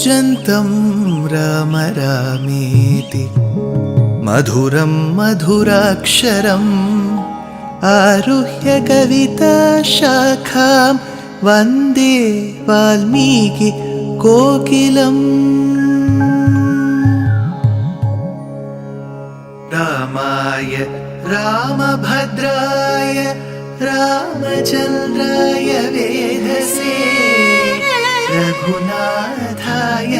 कूजन्तं राम रामेति मधुरं मधुराक्षरम् आरुह्य कविताशाखां वन्दे वाल्मीकि कोकिलम्। रामाय रामभद्राय रामचन्द्राय वेधसे रघुनाथाय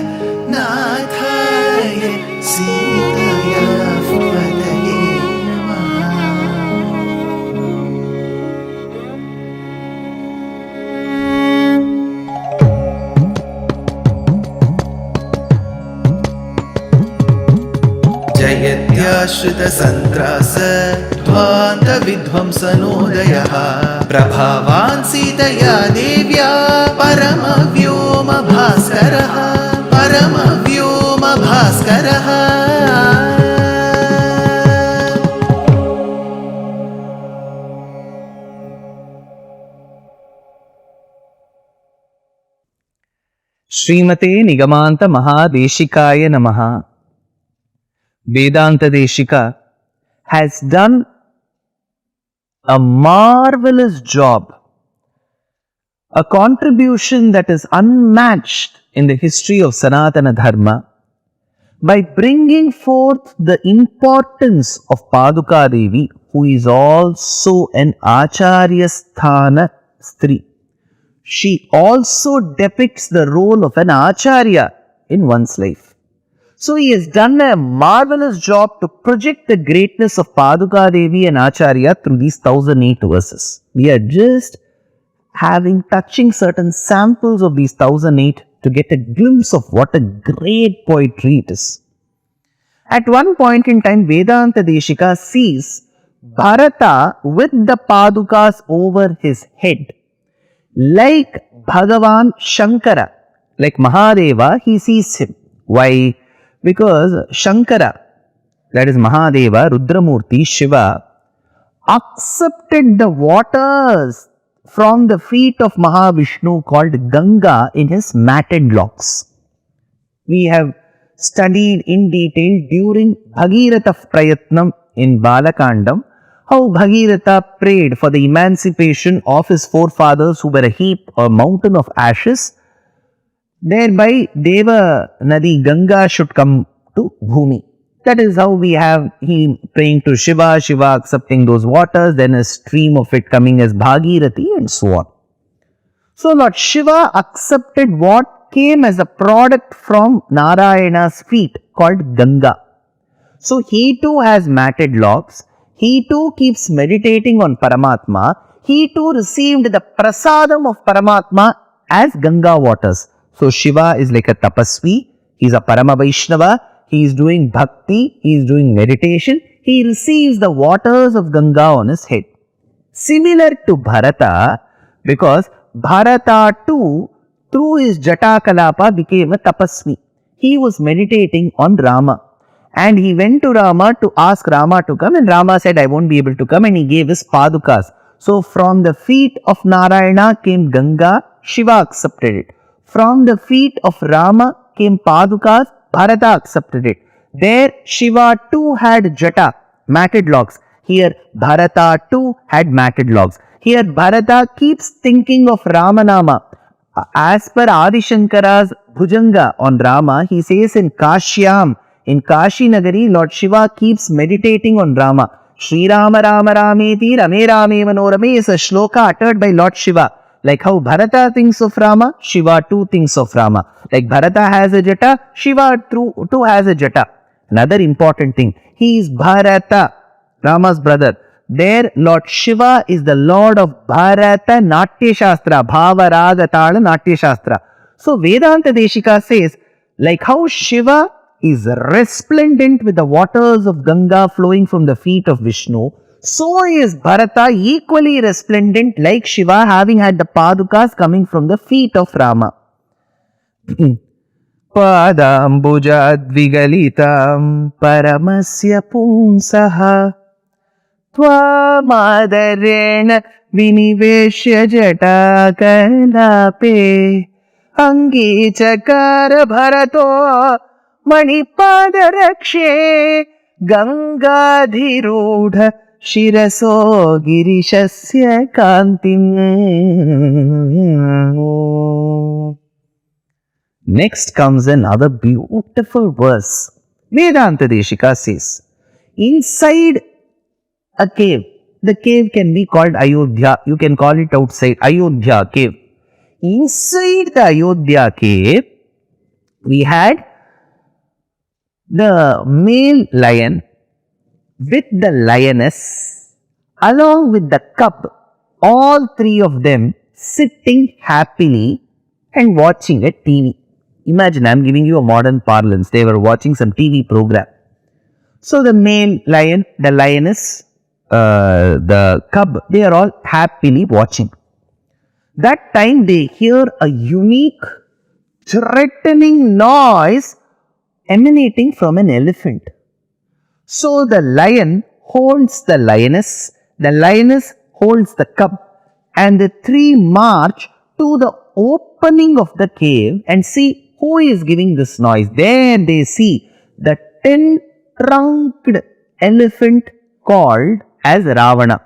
नाथाय सीताया पतये नमः। जयत्याश्रितसन्त्रास ध्वान्तविध्वंसनोदयः प्रभावान् सीतया देव्या परमव्योमभास्करः परमव्योमभास्करः। श्रीमते निगमान्त महादेशिकाय नमः। Vedanta Deshika has done a marvelous job, a contribution that is unmatched in the history of Sanatana Dharma by bringing forth the importance of Pādukā Devi, who is also an Acharya Sthana Stri. She also depicts the role of an Acharya in one's life. So he has done a marvelous job to project the greatness of Pādukā Devi and Acharya through these 1008 verses. We are just touching certain samples of these 1008 to get a glimpse of what a great poetry it is. At one point in time, Vedanta Deshika sees Bharata with the Pādukās over his head. Like Bhagavan Shankara, like Mahadeva, he sees him. Why? Because Shankara, that is Mahadeva, Rudramurti, Shiva, accepted the waters from the feet of Mahavishnu called Ganga in his matted locks. We have studied in detail during Bhagirata Prayatnam in Balakandam how Bhagirata prayed for the emancipation of his forefathers who were a heap or mountain of ashes. Thereby, Deva Nadi Ganga should come to Bhumi. That is how we have him praying to Shiva, Shiva accepting those waters, then a stream of it coming as Bhagirathi and so on. So Lord Shiva accepted what came as a product from Narayana's feet called Ganga. So he too has matted locks. He too keeps meditating on Paramatma. He too received the prasadam of Paramatma as Ganga waters. So Shiva is like a tapasvi, he is a Parama Vaishnava, he is doing bhakti, he is doing meditation, he receives the waters of Ganga on his head. Similar to Bharata, because Bharata too, through his Jata Kalapa, became a tapasvi. He was meditating on Rama. And he went to Rama to ask Rama to come, and Rama said, I won't be able to come, and he gave his Pādukās. So from the feet of Narayana came Ganga, Shiva accepted it. From the feet of Rama came Pādukās, Bharata accepted it. There Shiva too had Jata, matted locks. Here Bharata too had matted locks. Here Bharata keeps thinking of Ramanama. As per Adi Shankara's Bhujanga on Rama, he says in Kashyam, in Kashi Nagari, Lord Shiva keeps meditating on Rama. Shri Rama Rama Rameti Rame Rame Manorame is a shloka uttered by Lord Shiva. Like how Bharata thinks of Rama, Shiva too thinks of Rama. Like Bharata has a Jata, Shiva too has a Jata. Another important thing, he is Bharata, Rama's brother. There Lord Shiva is the Lord of Bharata Natya Shastra, Bhava Raga Tala Natya Shastra. So Vedanta Deshika says, like how Shiva is resplendent with the waters of Ganga flowing from the feet of Vishnu, so is Bharata equally resplendent like Shiva, having had the Pādukās coming from the feet of Rama. Padambujadvigalitam paramasya punsaha Tvamadarena viniveshya jata kalape अंगीचकार भरतो मणिपाद रक्षे गंगाधिरूढ़ शिरसो गिरिशस्य कांतिम. Next comes another beautiful verse. Vedanta Deshika says, inside a cave, the cave can be called Ayodhya, you can call it outside, Ayodhya cave. Inside the Ayodhya cave, we had the male lion with the lioness along with the cub, all three of them sitting happily and watching a TV. Imagine, I am giving you a modern parlance, they were watching some TV program. So the male lion, the lioness, the cub, they are all happily watching. That time they hear a unique, threatening noise emanating from an elephant. So the lion holds the lioness holds the cub, and the three march to the opening of the cave and see who is giving this noise. There they see the 10-trunked elephant called as Ravana.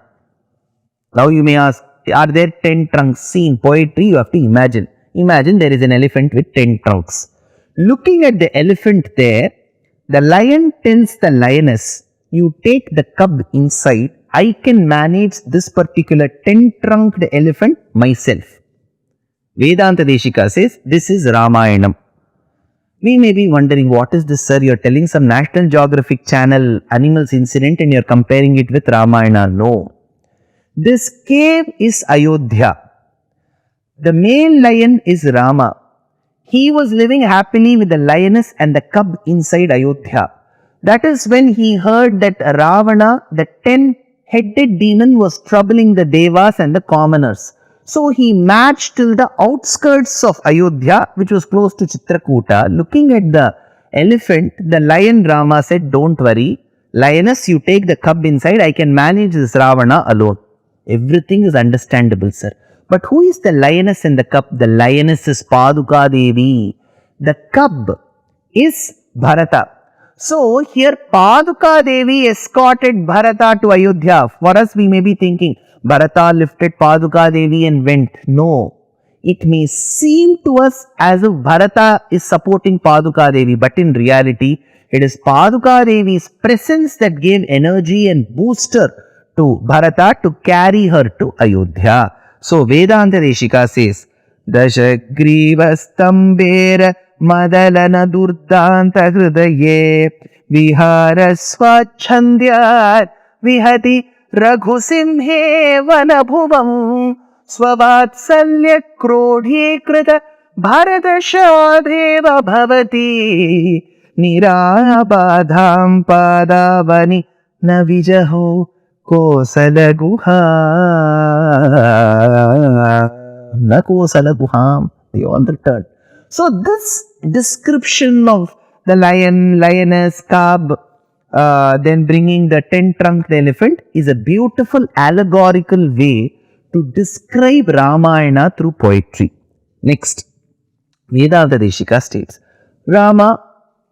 Now you may ask, are there 10 trunks? See, in poetry you have to imagine. Imagine there is an elephant with 10 trunks. Looking at the elephant there, the lion tells the lioness, you take the cub inside, I can manage this particular 10-trunked elephant myself. Vedanta Deshika says, this is Ramayanam. We may be wondering, what is this, sir? You are telling some National Geographic Channel animals incident and you are comparing it with Ramayana. No. This cave is Ayodhya. The male lion is Rama. He was living happily with the lioness and the cub inside Ayodhya. That is when he heard that Ravana, the 10-headed demon, was troubling the devas and the commoners. So he marched till the outskirts of Ayodhya, which was close to Chitrakuta. Looking at the elephant, the lion Rama said, don't worry, lioness, you take the cub inside, I can manage this Ravana alone. Everything is understandable, sir. But who is the lioness and the cub? The lioness is Pādukā Devi. The cub is Bharata. So here Pādukā Devi escorted Bharata to Ayodhya. For us, we may be thinking, Bharata lifted Pādukā Devi and went. No. It may seem to us as if Bharata is supporting Pādukā Devi, but in reality, it is Pādukā Devi's presence that gave energy and booster to Bharata to carry her to Ayodhya. So Vedanta Deshika says, Dashagriva-stambera madalana durdanta hridaye viharasvachandhyat vihati raghusimhe vanabhuvam svavatsalya krodhikrita bharatashadheva bhavati nirabadham padavani navijaho Kosala Guham, they all returned. So this description of the lion, lioness, cub, then bringing the 10-trunked elephant is a beautiful allegorical way to describe Ramayana through poetry. Next, Vedanta Deshika states, Rama,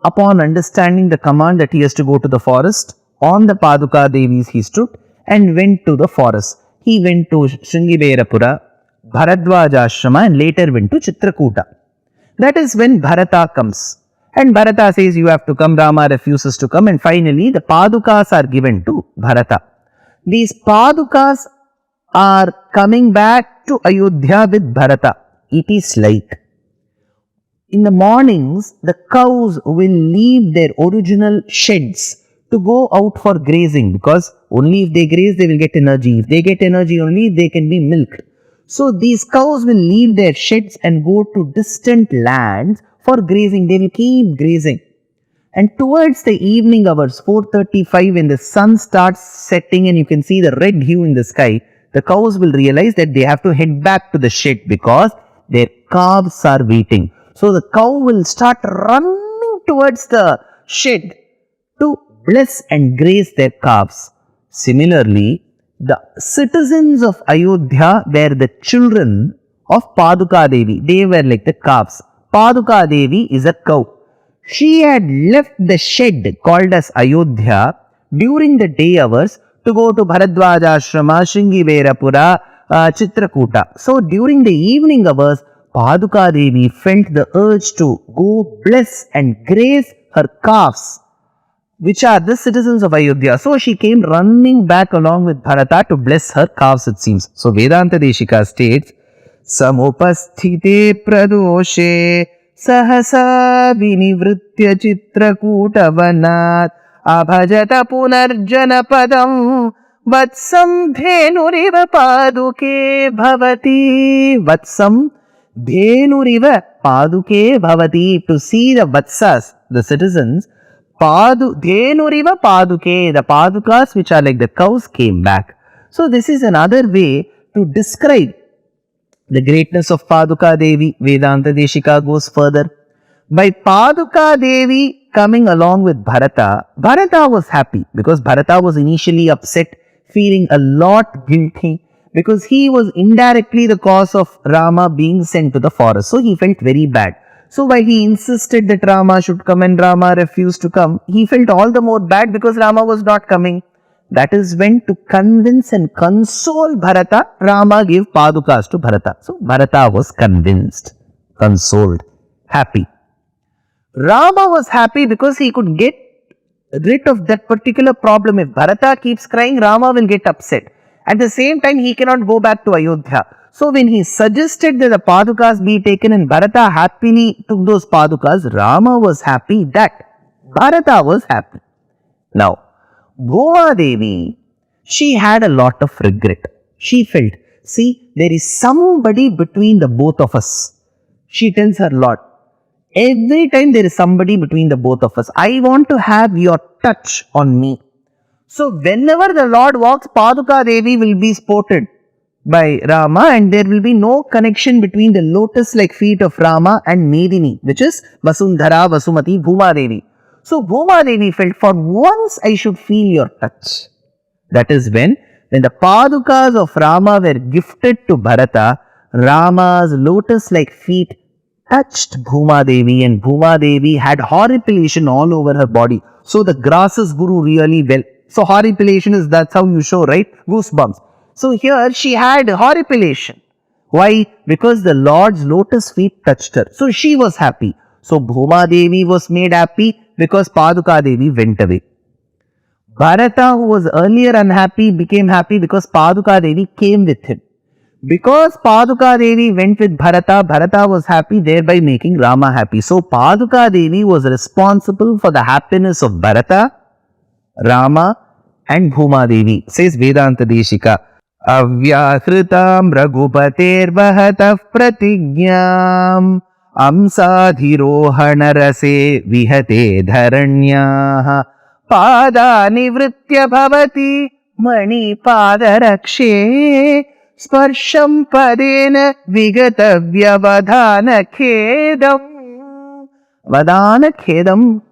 upon understanding the command that he has to go to the forest, on the Pādukā Devis he stood and went to the forest. He went to Shringiberapura, Bharadvajashrama, and later went to Chitrakuta. That is when Bharata comes. And Bharata says, you have to come. Rama refuses to come. And finally, the Pādukās are given to Bharata. These Pādukās are coming back to Ayodhya with Bharata. It is like, in the mornings, the cows will leave their original sheds to go out for grazing, because only if they graze they will get energy. If they get energy only, they can be milked. So these cows will leave their sheds and go to distant lands for grazing. They will keep grazing. And towards the evening hours, 4:35, when the sun starts setting and you can see the red hue in the sky, the cows will realize that they have to head back to the shed because their calves are waiting. So the cow will start running towards the shed to bless and graze their calves. Similarly, the citizens of Ayodhya were the children of Pādukā Devi. They were like the calves. Pādukā Devi is a cow. She had left the shed called as Ayodhya during the day hours to go to Bharadwaja Ashrama, Shringiverapura, Chitrakuta. So during the evening hours, Pādukā Devi felt the urge to go bless and graze her calves, which are the citizens of Ayodhya. So she came running back along with Bharata to bless her calves, it seems. So Vedanta Deshika states, Samupasthite pradoshe sahasa vinivritya chitrakutavanat abhajata punarjanapadam vatsam dhenuriva paduke bhavati. Vatsam dhenuriva paduke bhavati. To see the vatsas, the citizens, dhenuriva paduke, the padukas which are like the cows came back. So this is another way to describe the greatness of Pādukā Devi. Vedanta Deshika goes further. By Pādukā Devi coming along with Bharata, Bharata was happy because Bharata was initially upset, feeling a lot guilty because he was indirectly the cause of Rama being sent to the forest. So he felt very bad. So while he insisted that Rama should come and Rama refused to come, he felt all the more bad because Rama was not coming. That is when, to convince and console Bharata, Rama gave Pādukas to Bharata. So Bharata was convinced, consoled, happy. Rama was happy because he could get rid of that particular problem. If Bharata keeps crying, Rama will get upset. At the same time, he cannot go back to Ayodhya. So when he suggested that the Pādukas be taken and Bharata happily took those Pādukas, Rama was happy that Bharata was happy. Now, Bhuma Devi, she had a lot of regret. She felt, see, there is somebody between the both of us. She tells her Lord, every time there is somebody between the both of us, I want to have your touch on me. So whenever the Lord walks, Pādukā Devi will be sported by Rama and there will be no connection between the lotus-like feet of Rama and Medini, which is Vasundhara, Vasumati, Bhuma Devi. So Bhuma Devi felt, for once I should feel your touch. That is when the Pādukas of Rama were gifted to Bharata, Rama's lotus-like feet touched Bhuma Devi and Bhuma Devi had horripilation all over her body. So the grasses grew really well. So horripilation is, that's how you show, right? Goosebumps. So here she had horripilation. Why? Because the Lord's lotus feet touched her. So she was happy. So Bhuma Devi was made happy because Pādukā Devi went away. Bharata, who was earlier unhappy, became happy because Pādukā Devi came with him. Because Pādukā Devi went with Bharata, Bharata was happy, thereby making Rama happy. So Pādukā Devi was responsible for the happiness of Bharata, Rama and Bhuma Devi. Says Vedanta Deshika, Avyahritam Raghupater Vahatah Pratignyam Amsadhirohana Rase Vihate Dharanyah Pada Nivritya Bhavati Mani Pada Rakshe Sparsham Padena Vigatavya Vadhana Khedam. Vadhana Khedam.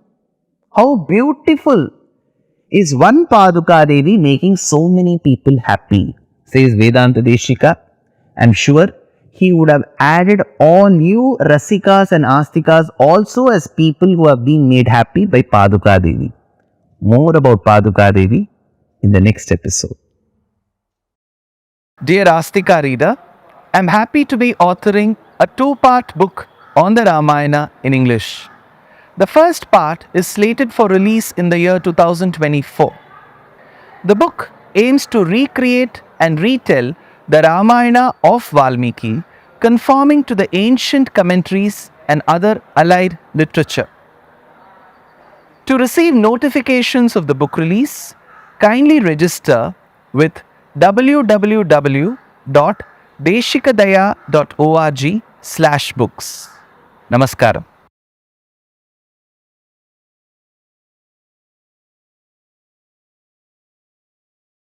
How beautiful is one Pādukā Devi making so many people happy, says Vedanta Deshika. I am sure he would have added all you Rasikas and Astikas also as people who have been made happy by Pādukā Devi. More about Pādukā Devi in the next episode. Dear Astika reader, I am happy to be authoring a 2-part book on the Ramayana in English. The first part is slated for release in the year 2024. The book aims to recreate and retell the Ramayana of Valmiki, conforming to the ancient commentaries and other allied literature. To receive notifications of the book release, kindly register with www.deshikadaya.org/books. Namaskaram.